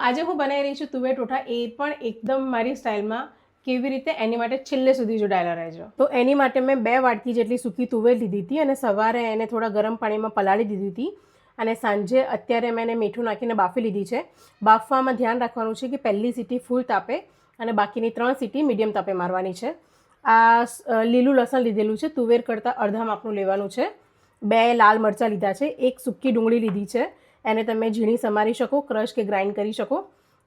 આજે હું બનાવી રહી છું તુવેર ટોઠા, એ પણ એકદમ મારી સ્ટાઇલમાં. કેવી રીતે એની માટે છેલ્લે સુધી જોડાયેલા રહેજો. તો એની માટે મેં 2 વાટકી જેટલી સૂકી તુવેર લીધી હતી અને સવારે એને થોડા ગરમ પાણીમાં પલાળી દીધી હતી અને સાંજે અત્યારે મેં એને મીઠું નાખીને બાફી લીધી છે. બાફવામાં ધ્યાન રાખવાનું છે કે પહેલી સીટી ફૂલ તાપે અને બાકીની 3 સીટી મીડિયમ તાપે મારવાની છે. આ લીલું લસણ લીધેલું છે, તુવેર કરતાં અડધા માપનું લેવાનું છે. 2 લાલ મરચાં લીધા છે, 1 સૂકી ડુંગળી લીધી છે, એને તમે ઝીણી સમારી શકો, ક્રશ કે ગ્રાઇન્ડ કરી શકો.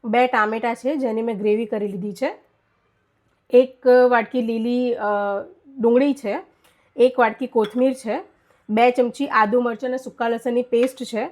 2 ટામેટાં છે જેની મેં ગ્રેવી કરી લીધી છે. 1 વાટકી લીલી ડુંગળી છે, 1 વાટકી કોથમીર છે, 2 ચમચી આદુ મરચાં અને સૂકા લસણની પેસ્ટ છે,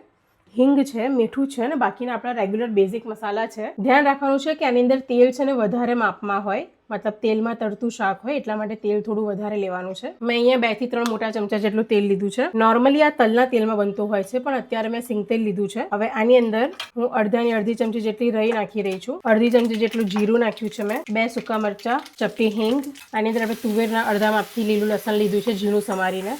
હિંગ છે, મીઠું છે અને બાકીના આપણા રેગ્યુલર બેઝિક મસાલા છે. ધ્યાન રાખવાનું છે કે આની અંદર તેલ છે ને વધારે માપમાં હોય, મતલબ તેલમાં તળતું શાક હોય એટલા માટે તેલ થોડું વધારે લેવાનું છે. મેં અહીંયા 2 થી 3 મોટા ચમચા જેટલું તેલ લીધું છે. નોર્મલી આ તલના તેલમાં બનતું હોય છે, પણ અત્યારે મેં સિંગ તેલ લીધું છે. હવે આની અંદર હું અડધી ચમચી જેટલી રાઈ નાખી રહી છું. અડધી ચમચી જેટલું જીરું નાખ્યું છે મેં, 2 સૂકા મરચાં, ચપટી હિંગ. આની અંદર આપણે તુવેરના અડધા માપથી લીલું લસણ લીધું છે ઝીણું સમારીને,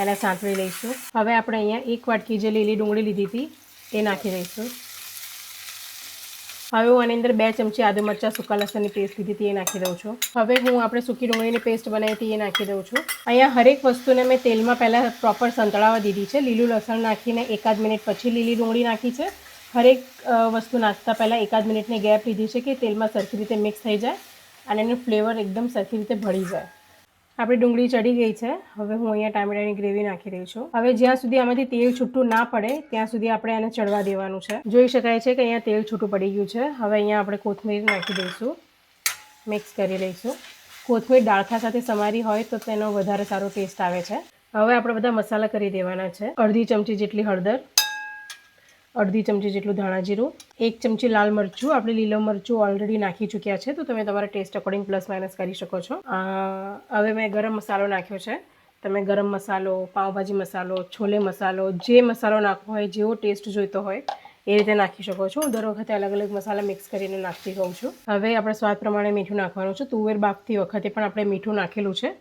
એને સાંતળી લઈશું. હવે આપણે અહીંયા 1 વાટકી જે લીલી ડુંગળી લીધી હતી એ નાખી દઈશું. હવે હું આની અંદર 2 ચમચી આદુ મરચાં સૂકા લસણની પેસ્ટ લીધી હતી એ નાખી દઉં છું. હવે હું આપણે સૂકી ડુંગળીની પેસ્ટ બનાવી હતી એ નાખી દઉં છું. અહીંયા હરેક વસ્તુને મેં તેલમાં પહેલાં પ્રોપર સંતળાવા દીધી છે. લીલું લસણ નાખીને 1 મિનિટ પછી લીલી ડુંગળી નાખી છે. હરેક વસ્તુ નાખતા પહેલાં 1 મિનિટની ગેપ લીધી છે કે તેલમાં સરખી રીતે મિક્સ થઈ જાય અને એનું ફ્લેવર એકદમ સરખી રીતે ભળી જાય. આપણી ડુંગળી ચડી ગઈ છે. હવે હું અહીંયા ટામેટાની ગ્રેવી નાખી રહી છું. હવે જ્યાં સુધી આમાંથી તેલ છૂટું ના પડે ત્યાં સુધી આપણે એને ચડવા દેવાનું છે. જોઈ શકાય છે કે અહીંયા તેલ છૂટું પડી ગયું છે. હવે અહીંયા આપણે કોથમીર નાખી દઈશું, મિક્સ કરી લઈશું. કોથમીર ડાળખા સાથે સમારી હોય તો તેનો વધારે સારો ટેસ્ટ આવે છે. હવે આપણે બધા મસાલા કરી દેવાના છે. અડધી ચમચી જેટલી હળદર, અડધી ચમચી જેટલું ધાણા જીરું, 1 ચમચી લાલ મરચું. આપણે લીલો મરચું ઓલરેડી નાખી ચૂક્યા છે તો તમે તમારા ટેસ્ટ અકોર્ડિંગ પ્લસ માઇનસ કરી શકો છો. હવે મેં ગરમ મસાલો નાખ્યો છે. તમે ગરમ મસાલો, પાવભાજી મસાલો, છોલે મસાલો, જે મસાલો નાખવો હોય, જેવો ટેસ્ટ જોઈતો હોય એ રીતે નાખી શકો છો. હું દર વખતે અલગ અલગ મસાલા મિક્સ કરીને નાખતી હોઉં છું. હવે આપણે સ્વાદ પ્રમાણે મીઠું નાખવાનું છે. તુવેર બાફતી વખતે પણ આપણે મીઠું નાખેલું છે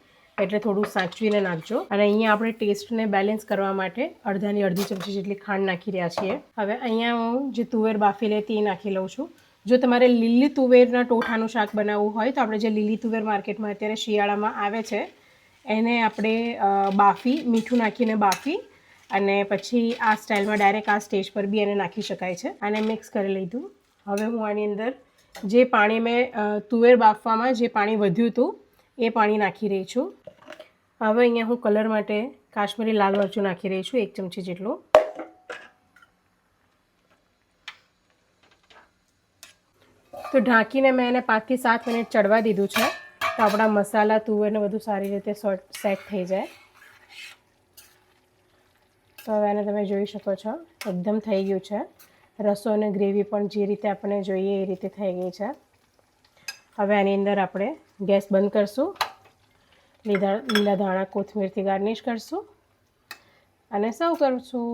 એટલે થોડું સાચવીને નાખજો. અને અહીંયા આપણે ટેસ્ટને બેલેન્સ કરવા માટે અડધી ચમચી જેટલી ખાંડ નાખી રહ્યા છીએ. હવે અહીંયા હું જે તુવેર બાફી લેતી એ નાખી લઉં છું. જો તમારે લીલી તુવેરના ટોઠાનું શાક બનાવવું હોય તો આપણે જે લીલી તુવેર માર્કેટમાં અત્યારે શિયાળામાં આવે છે એને આપણે બાફી, મીઠું નાખીને બાફી અને પછી આ સ્ટાઇલમાં ડાયરેક્ટ આ સ્ટેજ પર બી એને નાખી શકાય છે. આને મિક્સ કરી લીધું. હવે હું આની અંદર જે પાણી મેં તુવેર બાફવામાં જે પાણી વધ્યું હતું એ પાણી નાખી રહી છું. હવે અહીંયા હું કલર માટે કાશ્મીરી લાલ મરચું નાખી રહી છું, 1 ચમચી જેટલું. તો ઢાંકીને મેં એને 5 થી 7 મિનિટ ચડવા દીધું છે તો આપણા મસાલા તુવેરને બધું સારી રીતે સેટ થઈ જાય. તો હવે એને તમે જોઈ શકો છો એકદમ થઈ ગયું છે. રસો અને ગ્રેવી પણ જે રીતે આપણે જોઈએ એ રીતે થઈ ગઈ છે. હવે આની અંદર આપણે ગેસ બંધ કરશું, લીલા ધાણા કોથમીરથી ગાર્નિશ કરશું અને સર્વ કરશું.